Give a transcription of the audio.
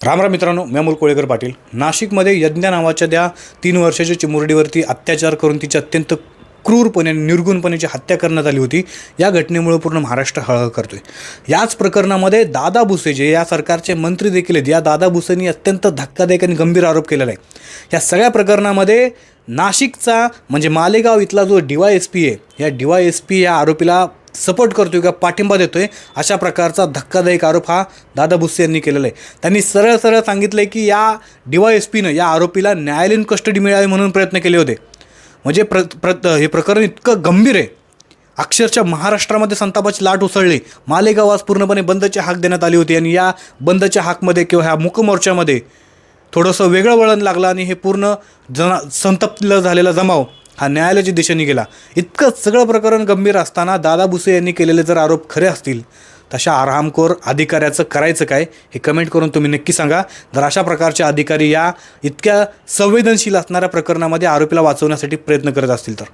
रामराम मित्रांनो, मी अमोल कोळेकर पाटील. नाशिकमध्ये यज्ञा नावाच्या त्या 3 वर्षाच्या चिमुरडीवरती अत्याचार करून तिची अत्यंत क्रूरपणे निर्गुणपणेची हत्या करण्यात आली होती. या घटनेमुळे पूर्ण महाराष्ट्र हळहळ करतोय. याच प्रकरणामध्ये दादा भुसे जे या सरकारचे मंत्री देखील आहेत, या दादा भुसेंनी अत्यंत धक्कादायक आणि गंभीर आरोप केलेला आहे. या सगळ्या प्रकरणामध्ये नाशिकचा म्हणजे मालेगाव इथला जो DYSP आहे, या DYSP या आरोपीला सपोर्ट करतोय किंवा पाठिंबा देतोय, अशा प्रकारचा धक्कादायक आरोप हा दादा भुसे यांनी केलेला आहे. त्यांनी सरळ सरळ सांगितलं आहे की या DYSPनं या आरोपीला न्यायालयीन कस्टडी मिळावी म्हणून प्रयत्न केले होते. म्हणजे हे प्रकरण इतकं गंभीर आहे, अक्षरशः महाराष्ट्रामध्ये संतापाची लाट उसळली. मालेगाव आज पूर्णपणे बंदची हाक देण्यात आली होती आणि या बंदच्या हाकमध्ये किंवा ह्या मूकमोर्चामध्ये थोडंसं वेगळं वळण लागलं आणि हे पूर्ण संतप्त झालेला जमाव हा न्यायालयाच्या दिशेने गेला. इतकं सगळं प्रकरण गंभीर असताना दादा भुसे यांनी केलेले जर आरोप खरे असतील, तशा आरामखोर अधिकाऱ्याचं करायचं काय हे कमेंट करून तुम्ही नक्की सांगा. जर अशा प्रकारचे अधिकारी या इतक्या संवेदनशील असणाऱ्या प्रकरणामध्ये आरोपीला वाचवण्यासाठी प्रयत्न करत असतील तर.